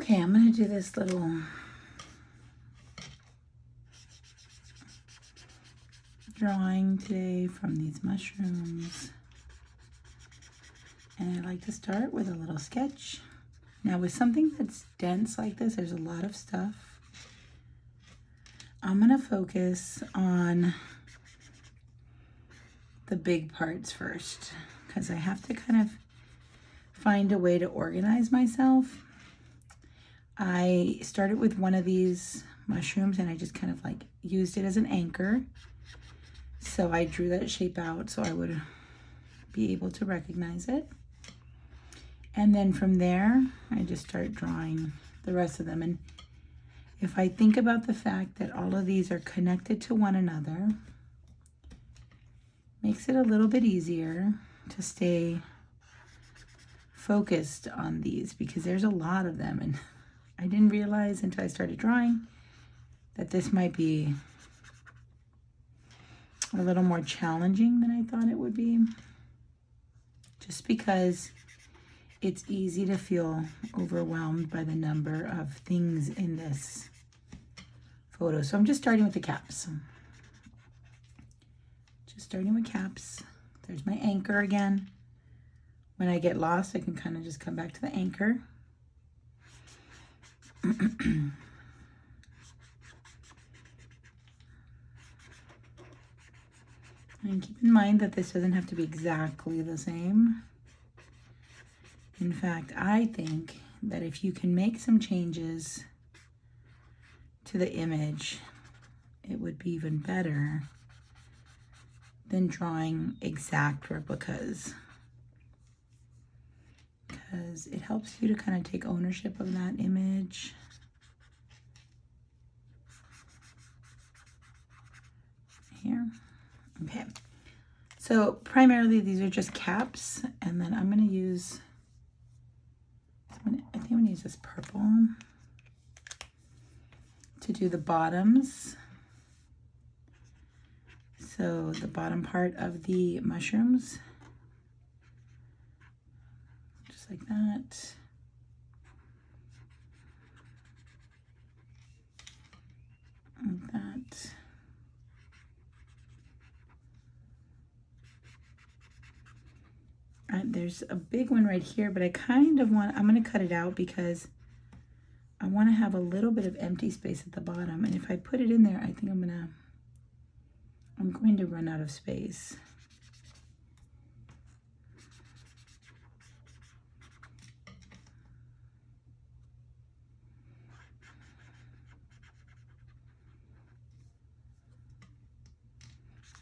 Okay, I'm gonna do this little drawing today from these mushrooms. And I like to start with a little sketch. Now with something that's dense like this, there's a lot of stuff. I'm gonna focus on the big parts first because I have to kind of find a way to organize myself. I started with one of these mushrooms and I just kind of like used it as an anchor. So I drew that shape out so I would be able to recognize it. And then from there, I just start drawing the rest of them. And if I think about the fact that all of these are connected to one another, makes it a little bit easier to stay focused on these because there's a lot of them. And I didn't realize until I started drawing that this might be a little more challenging than I thought it would be. Just because it's easy to feel overwhelmed by the number of things in this photo. So I'm just starting with the caps. Just starting with caps. There's my anchor again. When I get lost, I can kind of just come back to the anchor. And keep in mind that this doesn't have to be exactly the same. In fact, I think that if you can make some changes to the image, it would be even better than drawing exact replicas. Because it helps you to kind of take ownership of that image. Here. Okay. So primarily these are just caps, and then I'm going to use, I think I'm going to use this purple to do the bottoms. So the bottom part of the mushrooms, just like that. Like that. There's a big one right here, but I kind of want, I'm going to cut it out because I want to have a little bit of empty space at the bottom. And if I put it in there, I think I'm going to run out of space.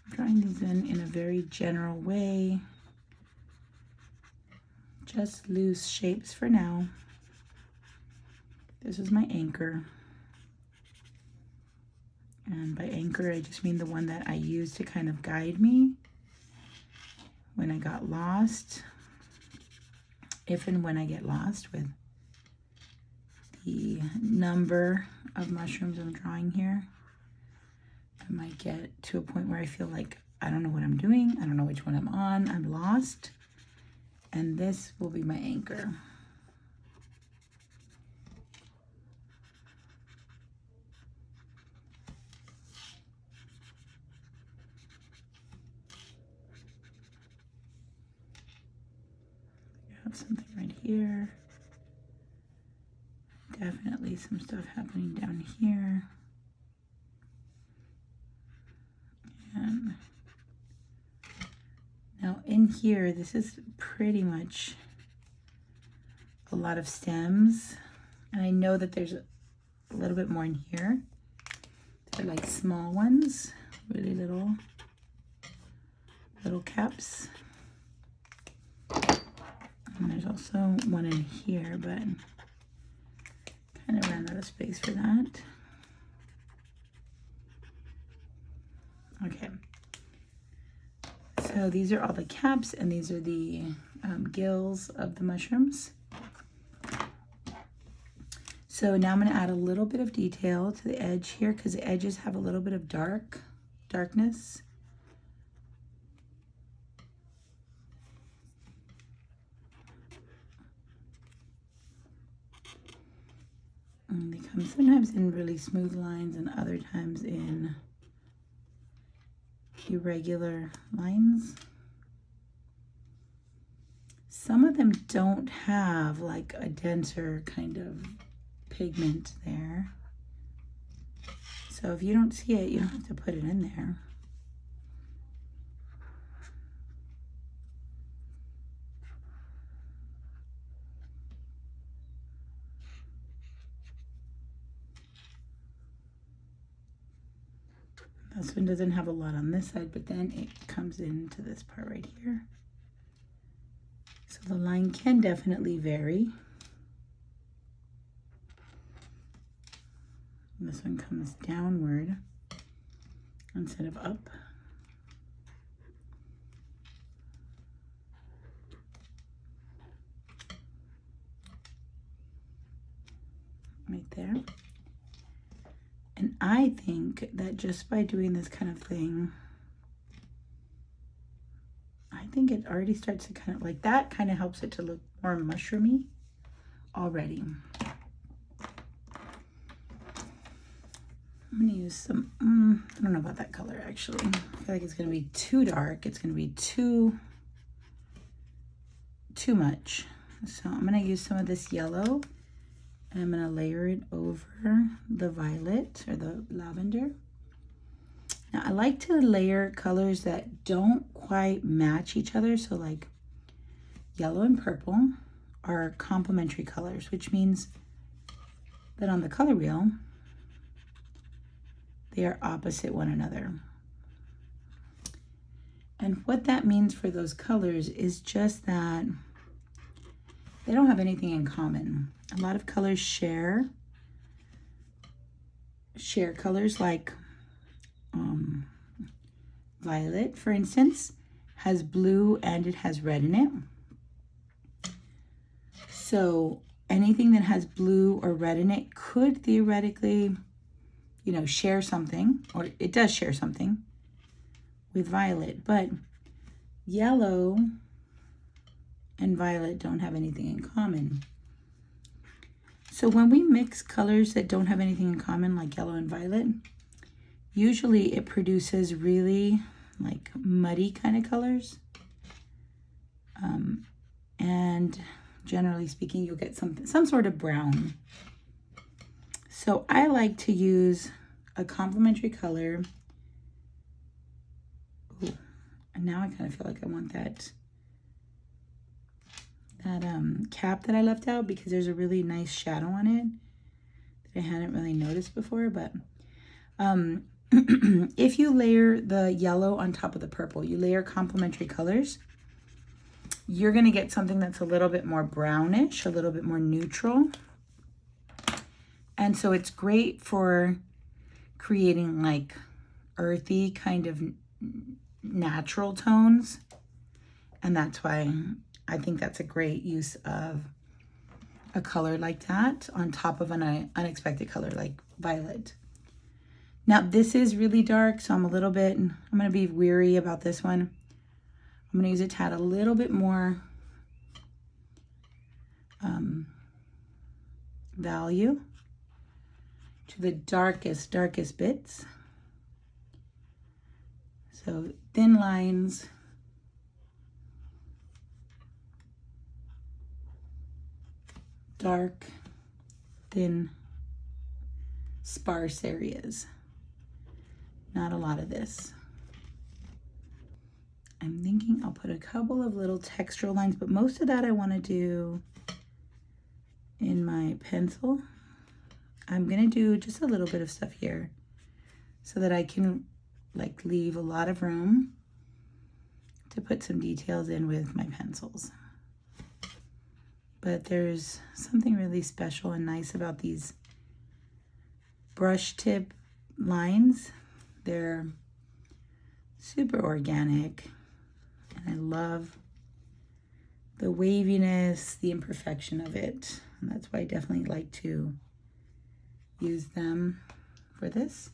I'm drawing these in a very general way. Just loose shapes for now. This is my anchor. And by anchor, I just mean the one that I used to kind of guide me when I got lost. If and when I get lost with the number of mushrooms I'm drawing here, I might get to a point where I feel like I don't know what I'm doing. I don't know which one I'm on. I'm lost. And this will be my anchor. I have something right here. Definitely some stuff happening down here. And now in here, this is pretty much a lot of stems. And I know that there's a little bit more in here. They're like small ones, really little caps. And there's also one in here, but kind of ran out of space for that. Okay. So these are all the caps, and these are the gills of the mushrooms. So now I'm going to add a little bit of detail to the edge here because the edges have a little bit of darkness. And they come sometimes in really smooth lines and other times in irregular lines. Some of them don't have like a denser kind of pigment there. So if you don't see it, you don't have to put it in there. This one doesn't have a lot on this side, but then it comes into this part right here. So the line can definitely vary. And this one comes downward instead of up. Right there. And I think that just by doing this kind of thing, I think it already starts to kind of, like that kind of helps it to look more mushroomy already. I'm gonna use some, I don't know about that color actually. I feel like it's gonna be too dark. It's gonna be too much. So I'm gonna use some of this yellow. And I'm gonna layer it over the violet or the lavender. Now I like to layer colors that don't quite match each other. So like yellow and purple are complementary colors, which means that on the color wheel, they are opposite one another. And what that means for those colors is just that they don't have anything in common. A lot of colors share colors, like violet, for instance, has blue and it has red in it. So anything that has blue or red in it could theoretically, you know, share something, or it does share something with violet, but yellow and violet don't have anything in common. So when we mix colors that don't have anything in common, like yellow and violet, usually it produces really like muddy kind of colors. And generally speaking, you'll get some sort of brown. So I like to use a complementary color. Ooh, and now I kind of feel like I want that cap that I left out, because there's a really nice shadow on it that I hadn't really noticed before. But if you layer the yellow on top of the purple, you layer complementary colors, you're gonna get something that's a little bit more brownish, a little bit more neutral. And so it's great for creating like earthy kind of natural tones. And that's why I think that's a great use of a color like that on top of an unexpected color like violet. Now this is really dark, so I'm gonna be weary about this one. I'm gonna use a tad a little bit more value to the darkest bits. So thin lines, dark, thin, sparse areas. Not a lot of this. I'm thinking I'll put a couple of little textural lines, but most of that I want to do in my pencil. I'm gonna do just a little bit of stuff here so that I can like leave a lot of room to put some details in with my pencils. But there's something really special and nice about these brush tip lines. They're super organic, and I love the waviness, the imperfection of it. And that's why I definitely like to use them for this.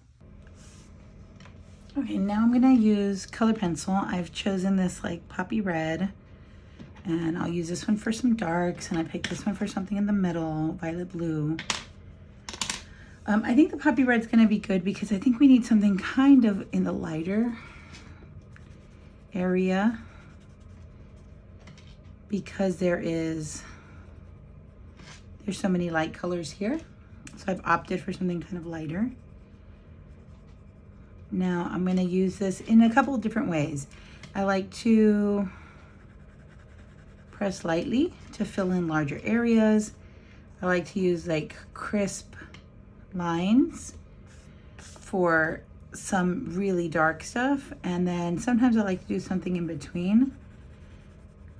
Okay, now I'm gonna use color pencil. I've chosen this like poppy red, and I'll use this one for some darks, and I picked this one for something in the middle, violet blue. I think the poppy red's gonna be good because I think we need something kind of in the lighter area because there's so many light colors here. So I've opted for something kind of lighter. Now I'm gonna use this in a couple of different ways. I like to press lightly to fill in larger areas. I like to use like crisp lines for some really dark stuff. And then sometimes I like to do something in between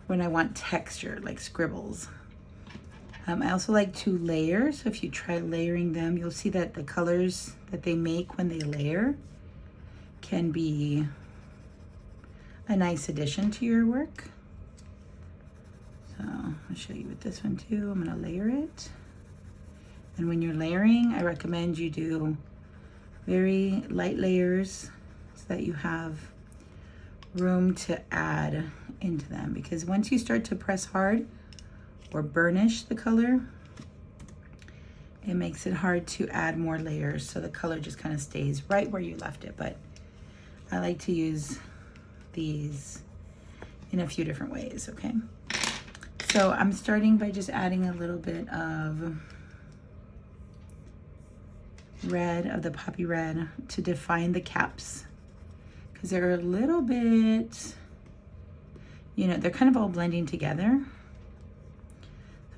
when I want texture, like scribbles. I also like to layer. So if you try layering them, you'll see that the colors that they make when they layer can be a nice addition to your work. So I'll show you with this one too. I'm gonna layer it. And when you're layering, I recommend you do very light layers so that you have room to add into them. Because once you start to press hard or burnish the color, it makes it hard to add more layers. So the color just kind of stays right where you left it. But I like to use these in a few different ways, okay? So I'm starting by just adding a little bit of red, of the poppy red, to define the caps. Because they're a little bit, you know, they're kind of all blending together. I'm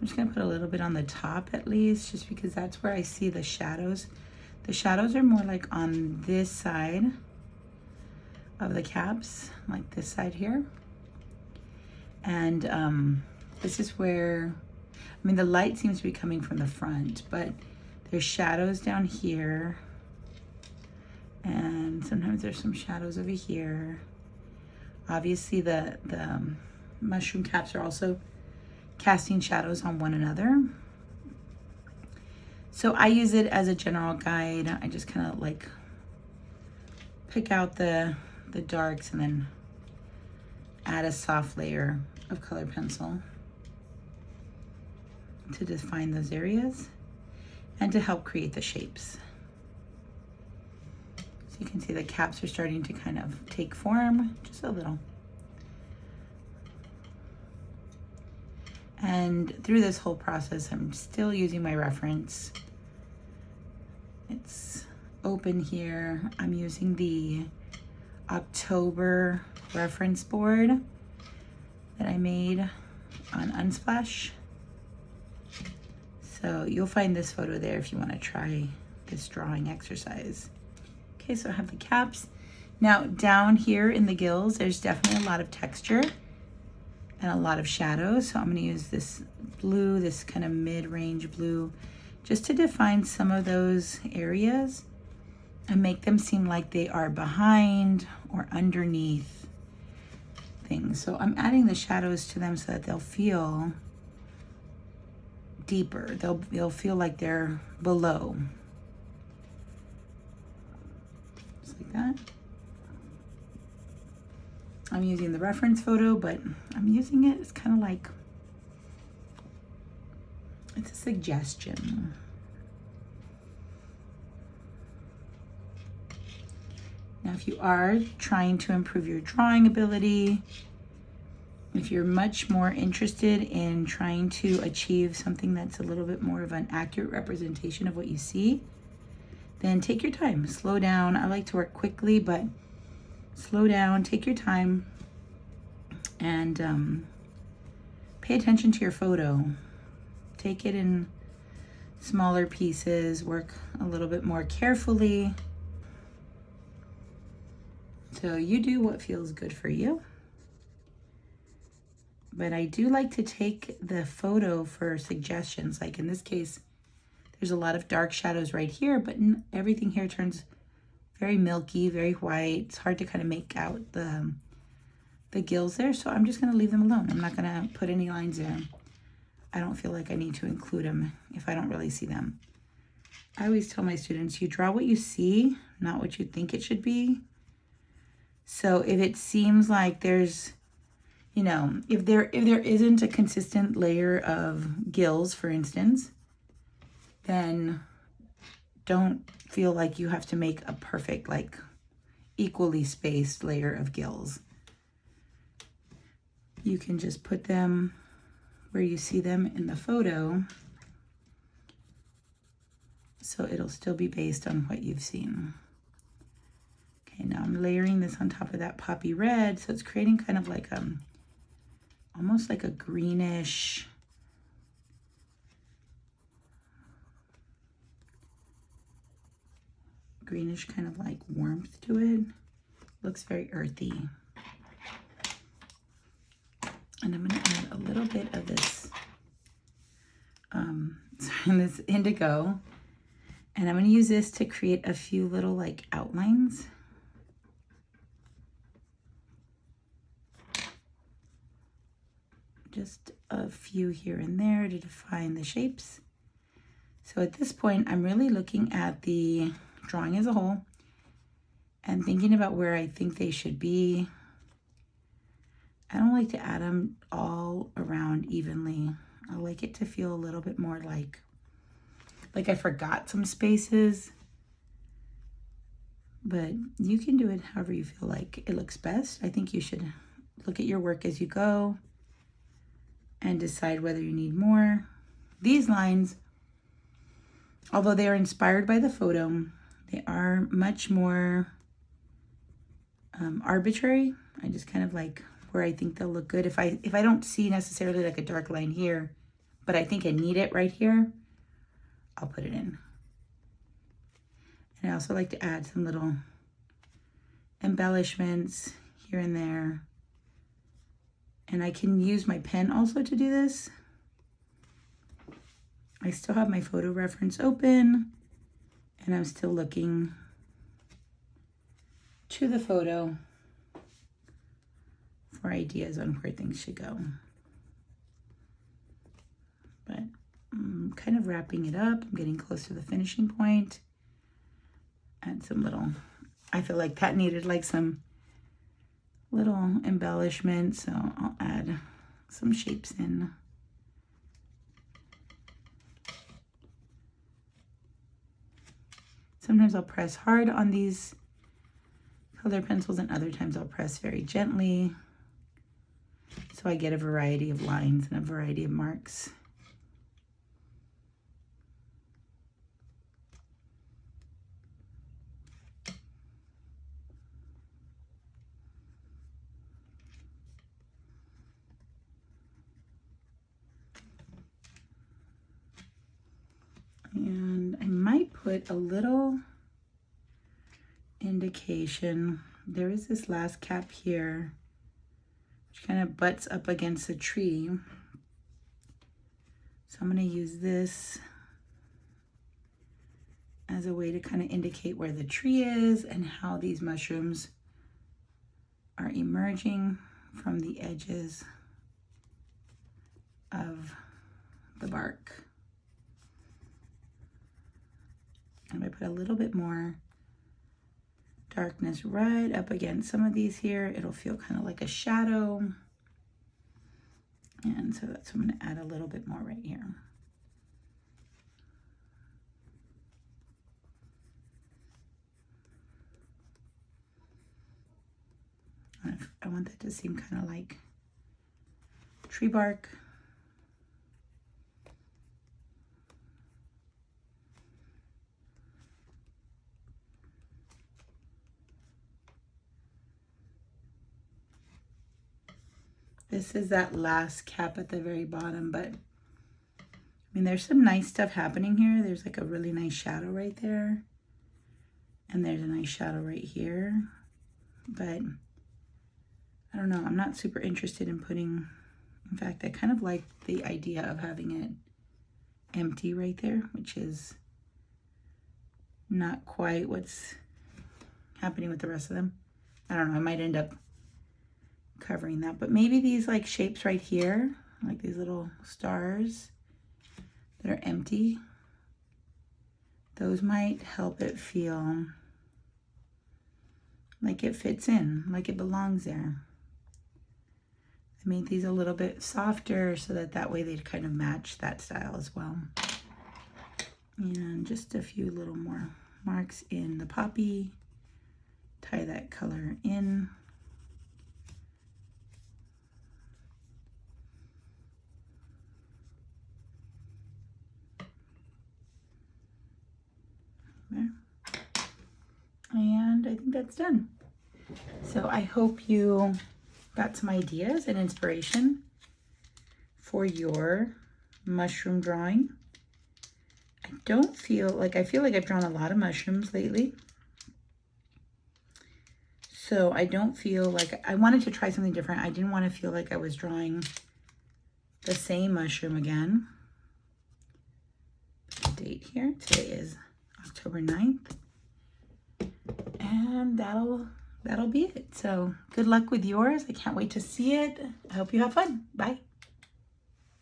just gonna put a little bit on the top at least, just because that's where I see the shadows. The shadows are more like on this side of the caps, like this side here. And this is where, I mean, the light seems to be coming from the front, but there's shadows down here. And sometimes there's some shadows over here. Obviously the mushroom caps are also casting shadows on one another. So I use it as a general guide. I just kind of like pick out the darks and then add a soft layer of color pencil to define those areas and to help create the shapes. So you can see the caps are starting to kind of take form, just a little. And through this whole process, I'm still using my reference. It's open here. I'm using the October reference board that I made on Unsplash. So you'll find this photo there if you want to try this drawing exercise. Okay, so I have the caps. Now down here in the gills, there's definitely a lot of texture and a lot of shadows. So I'm gonna use this blue, this kind of mid-range blue, just to define some of those areas and make them seem like they are behind or underneath things. So I'm adding the shadows to them so that they'll feel deeper. They'll feel like they're below. Just like that. I'm using the reference photo, but I'm using it as kind of like, it's a suggestion. Now, if you are trying to improve your drawing ability, if you're much more interested in trying to achieve something that's a little bit more of an accurate representation of what you see, then take your time, slow down. I like to work quickly, but slow down, take your time, and pay attention to your photo. Take it in smaller pieces, work a little bit more carefully. So you do what feels good for you. But I do like to take the photo for suggestions. Like in this case, there's a lot of dark shadows right here, but everything here turns very milky, very white. It's hard to kind of make out the gills there. So I'm just gonna leave them alone. I'm not gonna put any lines in. I don't feel like I need to include them if I don't really see them. I always tell my students, you draw what you see, not what you think it should be. So if it seems like there's, you know, if there isn't a consistent layer of gills, for instance, then don't feel like you have to make a perfect, like equally spaced layer of gills. You can just put them where you see them in the photo, so it'll still be based on what you've seen. Okay, now I'm layering this on top of that poppy red, so it's creating kind of like almost like a greenish, kind of like warmth to it. Looks very earthy. And I'm gonna add a little bit of this, this indigo, and I'm gonna use this to create a few little like outlines. Just a few here and there to define the shapes. So at this point, I'm really looking at the drawing as a whole and thinking about where I think they should be. I don't like to add them all around evenly. I like it to feel a little bit more like I forgot some spaces. But you can do it however you feel like it looks best. I think you should look at your work as you go and decide whether you need more. These lines, although they are inspired by the photo, they are much more arbitrary. I just kind of like where I think they'll look good. If I don't see necessarily like a dark line here, but I think I need it right here, I'll put it in. And I also like to add some little embellishments here and there. And I can use my pen also to do this. I still have my photo reference open, and I'm still looking to the photo for ideas on where things should go. But I'm kind of wrapping it up. I'm getting close to the finishing point. Add some little, I feel like that needed like some little embellishment, so I'll add some shapes in. Sometimes I'll press hard on these color pencils, and other times I'll press very gently, so I get a variety of lines and a variety of marks. And I might put a little indication. There is this last cap here, which kind of butts up against the tree. So I'm going to use this as a way to kind of indicate where the tree is and how these mushrooms are emerging from the edges of the bark. And I put a little bit more darkness right up against some of these here, it'll feel kind of like a shadow. And so that's, I'm going to add a little bit more right here. I want that to seem kind of like tree bark. This is that last cap at the very bottom, but I mean, there's some nice stuff happening here. There's like a really nice shadow right there. And there's a nice shadow right here. But I don't know, I'm not super interested in putting, in fact, I kind of like the idea of having it empty right there, which is not quite what's happening with the rest of them. I don't know, I might end up covering that, but maybe these like shapes right here, like these little stars that are empty, those might help it feel like it fits in, like it belongs there. I made these a little bit softer so that way they'd kind of match that style as well. And just a few little more marks in the poppy. Tie that color in. There. And I think that's done. So I hope you got some ideas and inspiration for your mushroom drawing. I feel like I've drawn a lot of mushrooms lately. So I don't feel like, I wanted to try something different. I didn't want to feel like I was drawing the same mushroom again. The date here, today is October 9th. And that'll be it. So good luck with yours. I can't wait to see it. I hope you have fun. Bye.